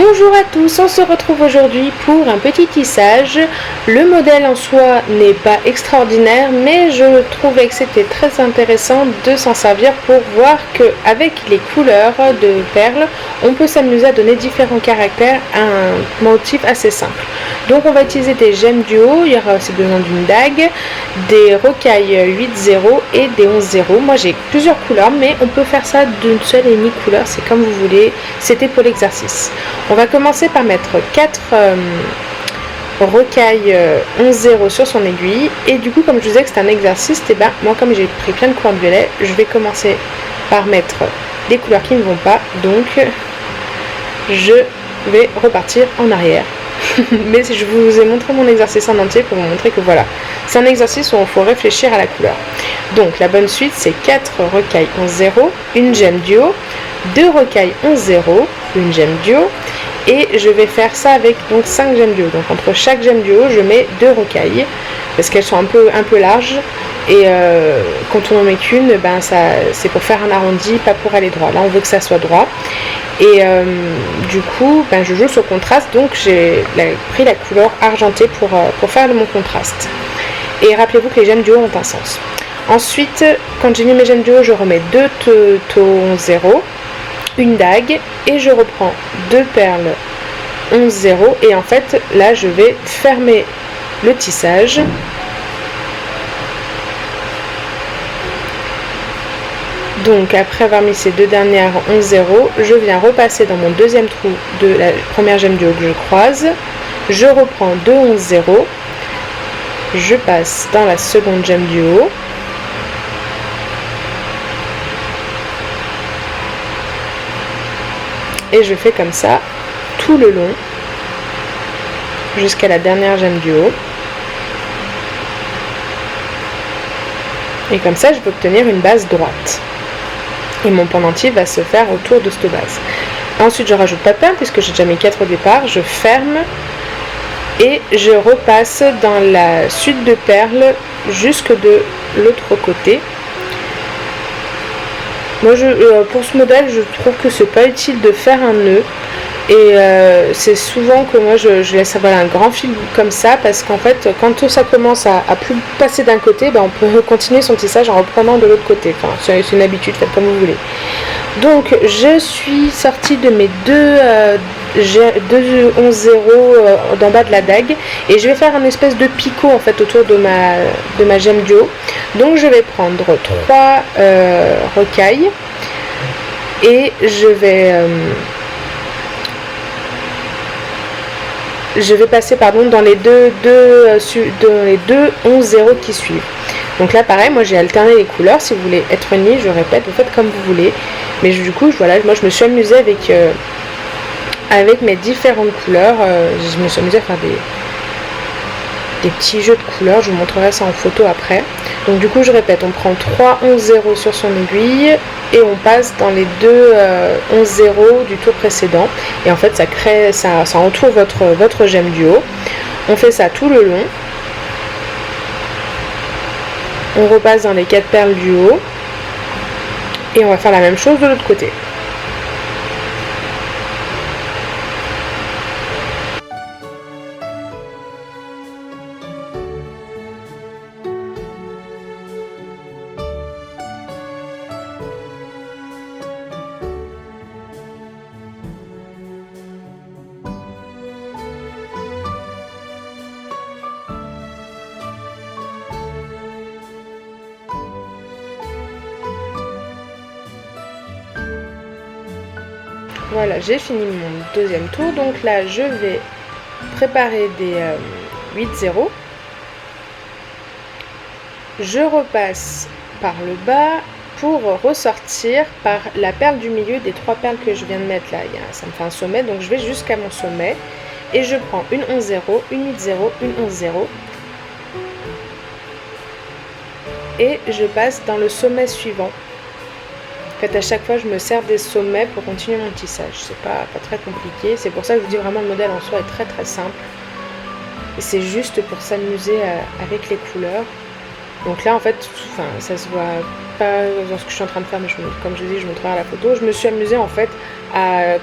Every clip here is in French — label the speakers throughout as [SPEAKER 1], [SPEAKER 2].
[SPEAKER 1] Bonjour à tous, on se retrouve aujourd'hui pour un petit tissage. Le modèle en soi n'est pas extraordinaire, mais je trouvais que c'était très intéressant de s'en servir pour voir qu'avec les couleurs de perles, on peut s'amuser à donner différents caractères à un motif assez simple. Donc on va utiliser des gemmes du haut, il y aura aussi besoin d'une dague, des rocailles 8-0 et des 11-0. Moi j'ai plusieurs couleurs, mais on peut faire ça d'une seule et unique couleur, c'est comme vous voulez, c'était pour l'exercice. On va commencer par mettre 4 rocailles 11-0 sur son aiguille. Et du coup, comme je vous disais que c'est un exercice, et ben, moi comme j'ai pris plein de couleurs de violet, je vais commencer par mettre des couleurs qui ne vont pas. Donc, je vais repartir en arrière. Mais je vous ai montré mon exercice en entier pour vous montrer que voilà, c'est un exercice où il faut réfléchir à la couleur. Donc, la bonne suite, c'est 4 rocailles 11-0, une gemme du haut, 2 rocailles 11-0, une gemme du haut, et je vais faire ça avec donc 5 gemmes du haut. Donc entre chaque gemme du haut, je mets 2 rocailles parce qu'elles sont un peu larges, et quand on en met qu'une, ben c'est pour faire un arrondi, pas pour aller droit. Là on veut que ça soit droit, et du coup ben, je joue sur contraste, donc j'ai pris la couleur argentée pour faire mon contraste. Et rappelez-vous que les gemmes du haut ont un sens. Ensuite, quand j'ai mis mes gemmes du haut, je remets 2 taux 11-0, une dague, et je reprends 2 perles 11-0, et en fait là je vais fermer le tissage. Donc après avoir mis ces deux dernières 11-0, je viens repasser dans mon deuxième trou de la première gemme du haut que je croise, je reprends 2 11-0, je passe dans la seconde gemme du haut, et je fais comme ça tout le long jusqu'à la dernière gemme du haut, et comme ça je peux obtenir une base droite et mon pendentif va se faire autour de cette base. Ensuite je rajoute pas de perles puisque j'ai déjà mis 4 au départ, je ferme et je repasse dans la suite de perles jusque de l'autre côté. Moi, pour ce modèle, je trouve que c'est pas utile de faire un nœud, et c'est souvent que moi je laisse avoir un grand fil comme ça, parce qu'en fait quand tout ça commence à plus passer d'un côté, ben, on peut continuer son tissage en reprenant de l'autre côté. Enfin, c'est une habitude, faites comme vous voulez. Donc je suis sortie de mes deux 11-0 d'en bas de la dague, et je vais faire un espèce de picot en fait autour de ma gemme du haut. Donc je vais prendre 3 rocailles, et je vais passer dans les deux 11-0 qui suivent. Donc là pareil, moi j'ai alterné les couleurs. Si vous voulez être unis, je répète, vous faites comme vous voulez. Mais du coup voilà, moi je me suis amusée avec mes différentes couleurs. Je me suis amusée à faire des petits jeux de couleurs, je vous montrerai ça en photo après. Donc du coup je répète, on prend 3 11-0 sur son aiguille, et on passe dans les deux 11-0 du tour précédent, et en fait ça entoure votre gemme du haut. On fait ça tout le long, on repasse dans les 4 perles du haut, et on va faire la même chose de l'autre côté. Voilà, j'ai fini mon deuxième tour, donc là je vais préparer des 8-0. Je repasse par le bas pour ressortir par la perle du milieu des 3 perles que je viens de mettre là. Ça me fait un sommet, donc je vais jusqu'à mon sommet, et je prends une 11-0, une 8-0, une 11-0, et je passe dans le sommet suivant. En fait, à chaque fois, je me sers des sommets pour continuer mon tissage. C'est pas très compliqué. C'est pour ça que je vous dis vraiment, le modèle en soi est très simple. Et c'est juste pour s'amuser avec les couleurs. Donc là, en fait, ça se voit pas dans ce que je suis en train de faire, mais comme je vous dis, je montrerai à la photo. Je me suis amusée en fait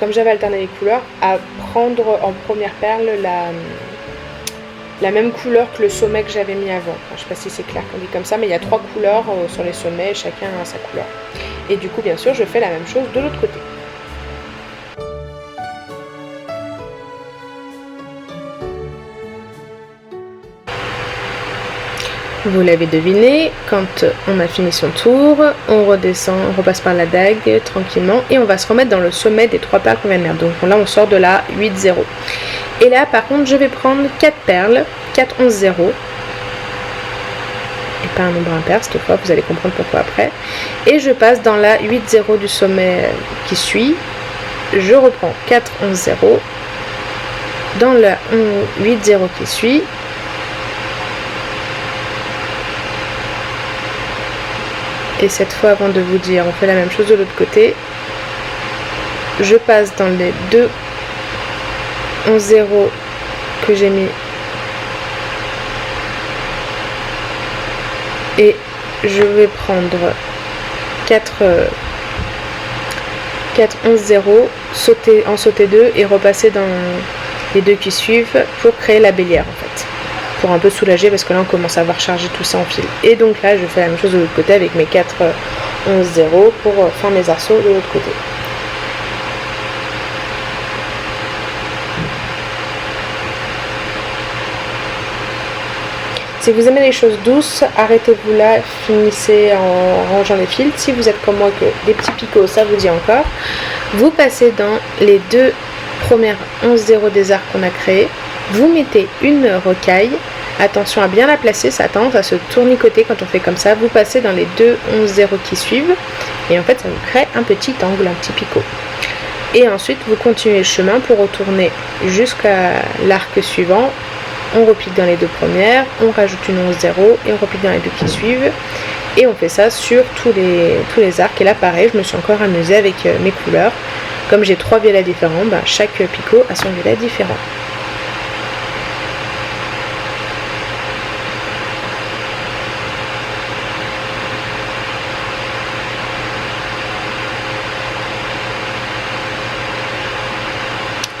[SPEAKER 1] comme j'avais alterné les couleurs, à prendre en première perle la même couleur que le sommet que j'avais mis avant. Enfin, je sais pas si c'est clair qu'on dit comme ça, mais il y a 3 couleurs sur les sommets, chacun a sa couleur. Et du coup, bien sûr, je fais la même chose de l'autre côté. Vous l'avez deviné, quand on a fini son tour, on redescend, on repasse par la dague tranquillement et on va se remettre dans le sommet des 3 perles qu'on vient de mettre. Donc là, on sort de la 8-0. Et là, par contre, je vais prendre 4 perles, 4, 11, 0. Et pas un nombre impair cette fois, vous allez comprendre pourquoi après. Et je passe dans la 8-0 du sommet qui suit. Je reprends 4, 11, 0. Dans la 8-0 qui suit. Et cette fois, avant de vous dire, on fait la même chose de l'autre côté. Je passe dans les 2 11 0 que j'ai mis. Et je vais prendre 4 11 0, en sauter 2 et repasser dans les 2 qui suivent pour créer la bélière en fait. Pour un peu soulager parce que là on commence à avoir chargé tout ça en fil. Et donc là je fais la même chose de l'autre côté avec mes 4 11 0 pour faire mes arceaux de l'autre côté. Si vous aimez les choses douces, arrêtez-vous là, finissez en rangeant les fils. Si vous êtes comme moi que des petits picots, ça vous dit encore. Vous passez dans les 2 premières 11 0 des arcs qu'on a créés. Vous mettez une rocaille. Attention à bien la placer, ça a tendance à se tournicoter quand on fait comme ça. Vous passez dans les 2 11 0 qui suivent. Et en fait, ça vous crée un petit angle, un petit picot. Et ensuite, vous continuez le chemin pour retourner jusqu'à l'arc suivant. On repique dans les 2 premières, on rajoute une 11 0 et on repique dans les 2 qui suivent. Et on fait ça sur tous les arcs. Et là, pareil, je me suis encore amusée avec mes couleurs. Comme j'ai 3 violets différents, chaque picot a son violet différent.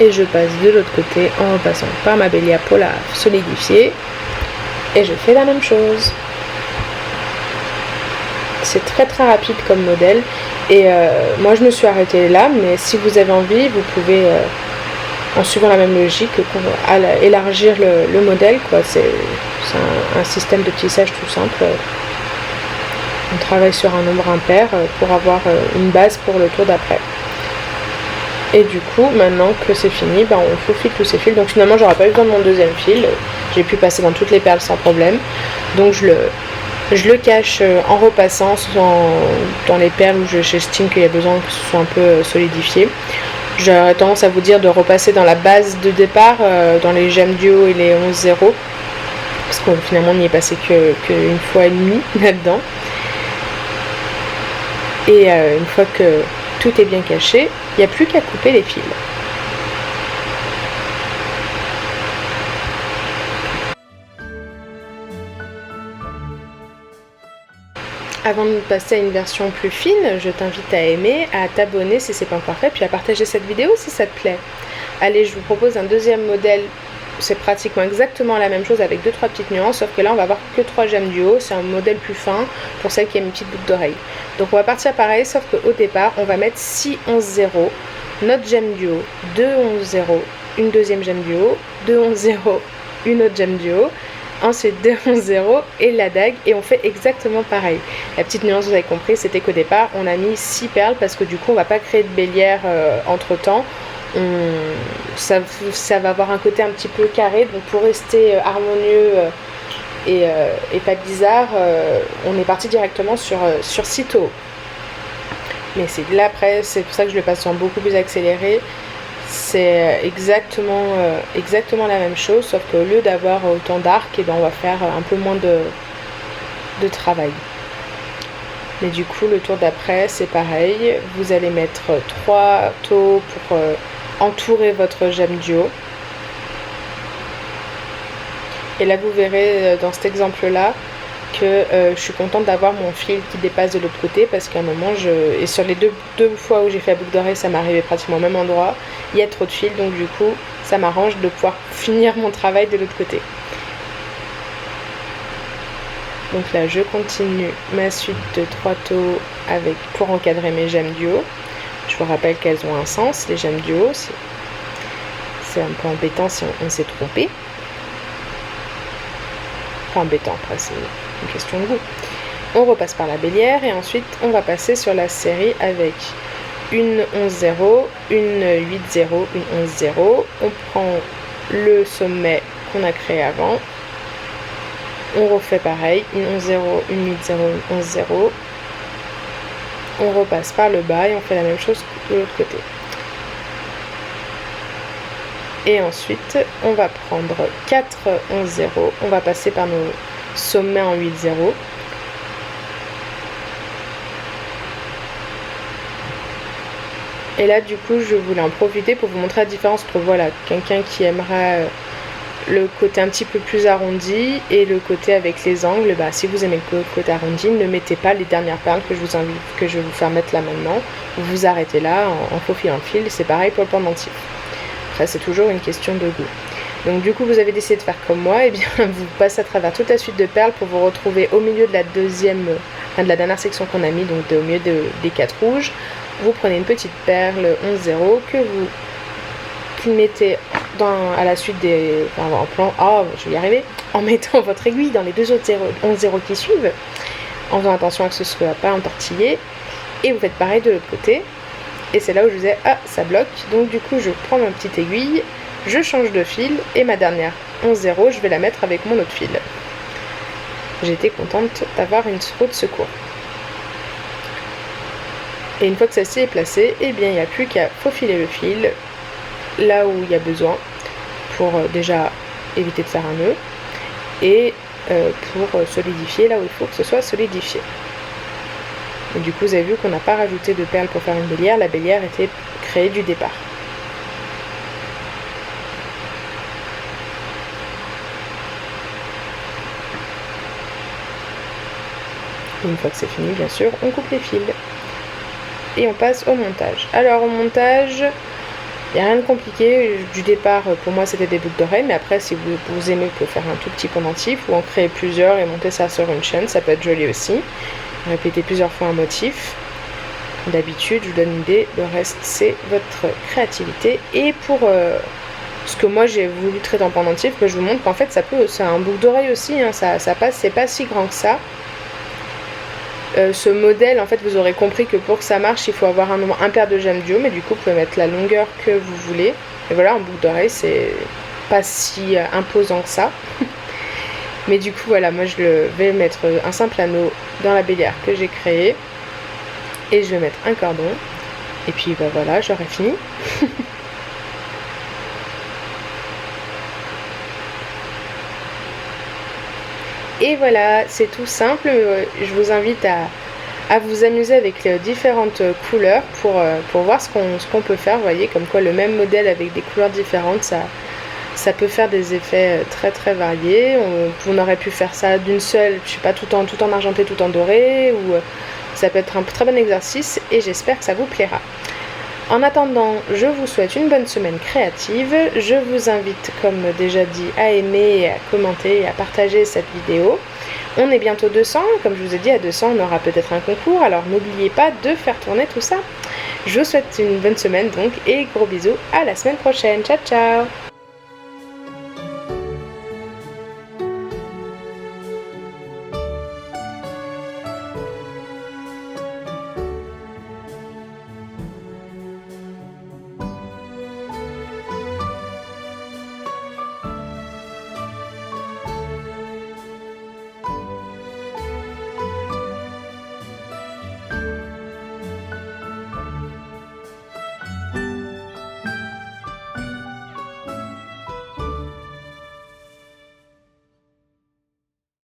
[SPEAKER 1] Et je passe de l'autre côté en repassant par ma bélière pour la solidifier. Et je fais la même chose. C'est très très rapide comme modèle. Et moi je me suis arrêtée là, mais si vous avez envie, vous pouvez, en suivant la même logique, élargir le modèle, quoi. C'est un système de tissage tout simple. On travaille sur un nombre impair pour avoir une base pour le tour d'après. Et du coup, maintenant que c'est fini, on faufile tous ces fils. Donc finalement, j'aurais pas eu besoin de mon deuxième fil. J'ai pu passer dans toutes les perles sans problème. Donc je le cache en repassant dans les perles où j'estime qu'il y a besoin que ce soit un peu solidifié. J'aurais tendance à vous dire de repasser dans la base de départ, dans les gemmes du haut et les 11-0. Parce que finalement, on n'y est passé qu'une fois et demie là-dedans. Et une fois que tout est bien caché, il n'y a plus qu'à couper les fils. Avant de passer à une version plus fine, je t'invite à aimer, à t'abonner si ce n'est pas encore fait, puis à partager cette vidéo si ça te plaît. Allez, je vous propose un deuxième modèle. C'est pratiquement exactement la même chose avec 2-3 petites nuances, sauf que là on va avoir que 3 gemmes du haut, c'est un modèle plus fin pour celle qui a une petite boucle d'oreille. Donc on va partir pareil, sauf qu'au départ on va mettre 6 11 0, notre gemme du haut, 2 11 0, une deuxième gemme du haut, 2 11 0, une autre gemme du haut, ensuite 2 11 0 et la dague, et on fait exactement pareil. La petite nuance, vous avez compris, c'était qu'au départ on a mis 6 perles parce que du coup on va pas créer de bélière entre temps. Ça va avoir un côté un petit peu carré, donc pour rester harmonieux et pas bizarre, on est parti directement sur 6 taux. Mais c'est là après, c'est pour ça que je le passe en beaucoup plus accéléré. C'est exactement la même chose, sauf qu'au lieu d'avoir autant d'arcs, on va faire un peu moins de travail. Mais du coup, le tour d'après, c'est pareil. Vous allez mettre 3 taux pour entourer votre gemme du haut. Et là, vous verrez dans cet exemple-là que je suis contente d'avoir mon fil qui dépasse de l'autre côté, parce qu'à un moment, et sur les deux fois où j'ai fait la boucle d'oreille, ça m'arrivait pratiquement au même endroit, il y a trop de fil, donc du coup ça m'arrange de pouvoir finir mon travail de l'autre côté. Donc là je continue ma suite de 3 taux pour encadrer mes gemmes du haut. Je vous rappelle qu'elles ont un sens, les gemmes du haut, c'est un peu embêtant si on s'est trompé. Pas embêtant, après c'est une question de goût. On repasse par la bélière et ensuite on va passer sur la série avec une 11-0, une 8-0, une 11-0. On prend le sommet qu'on a créé avant. On refait pareil, une 11-0, une 8-0, une 11-0. On repasse par le bas et on fait la même chose de l'autre côté. Et ensuite, on va prendre 4 11-0. On va passer par nos sommets en 8-0. Et là, du coup, je voulais en profiter pour vous montrer la différence entre, voilà, quelqu'un qui aimerait le côté un petit peu plus arrondi et le côté avec les angles. Bah, si vous aimez le côté arrondi, ne mettez pas les dernières perles que je vais vous faire mettre là maintenant. Vous arrêtez là en faufilant le fil. C'est pareil pour le pendentif. Après, c'est toujours une question de goût. Donc du coup, vous avez décidé de faire comme moi, et bien vous passez à travers toute la suite de perles pour vous retrouver au milieu de la de la dernière section qu'on a mis, donc au milieu des 4 rouges. Vous prenez une petite perle 11-0 que vous mettez à la suite en plan je vais y arriver, en mettant votre aiguille dans les deux autres 11-0 qui suivent, en faisant attention à que ce ne soit pas entortillé, et vous faites pareil de l'autre côté. Et c'est là où je disais, ça bloque, donc du coup je prends ma petite aiguille, je change de fil, et ma dernière 11-0, je vais la mettre avec mon autre fil. J'étais contente d'avoir une roue de secours. Et une fois que celle-ci est placée, eh bien il n'y a plus qu'à faufiler le fil là où il y a besoin, pour déjà éviter de faire un nœud, et pour solidifier là où il faut que ce soit solidifié. Et du coup, vous avez vu qu'on n'a pas rajouté de perles pour faire une bélière. La bélière était créée du départ. Et une fois que c'est fini, bien sûr, on coupe les fils. Et on passe au montage. Alors, au montage, il n'y a rien de compliqué. Du départ, pour moi, c'était des boucles d'oreilles. Mais après, si vous aimez, vous pouvez faire un tout petit pendentif ou en créer plusieurs et monter ça sur une chaîne. Ça peut être joli aussi. Répétez plusieurs fois un motif. D'habitude, je vous donne une idée, le reste c'est votre créativité. Et pour ce que moi j'ai voulu traiter en pendentif, je vous montre qu'en fait c'est un boucle d'oreille aussi, hein, ça passe, c'est pas si grand que ça. Ce modèle, en fait, vous aurez compris que pour que ça marche, il faut avoir un nombre impair de gemmes du haut, mais du coup vous pouvez mettre la longueur que vous voulez. Et voilà, en boucle d'oreille, c'est pas si imposant que ça. Mais du coup voilà, moi je vais mettre un simple anneau dans la bélière que j'ai créée. Et je vais mettre un cordon. Et puis bah voilà, j'aurai fini. Et voilà, c'est tout simple. Je vous invite à vous amuser avec les différentes couleurs pour voir ce qu'on peut faire. Vous voyez, comme quoi le même modèle avec des couleurs différentes, ça peut faire des effets très très variés. On aurait pu faire ça d'une seule, je sais pas, tout en argenté, tout en doré, ou ça peut être un très bon exercice et j'espère que ça vous plaira. En attendant, je vous souhaite une bonne semaine créative. Je vous invite, comme déjà dit, à aimer, à commenter et à partager cette vidéo. On est bientôt 200, comme je vous ai dit, à 200 on aura peut-être un concours, alors n'oubliez pas de faire tourner tout ça. Je vous souhaite une bonne semaine donc et gros bisous, à la semaine prochaine, ciao ciao.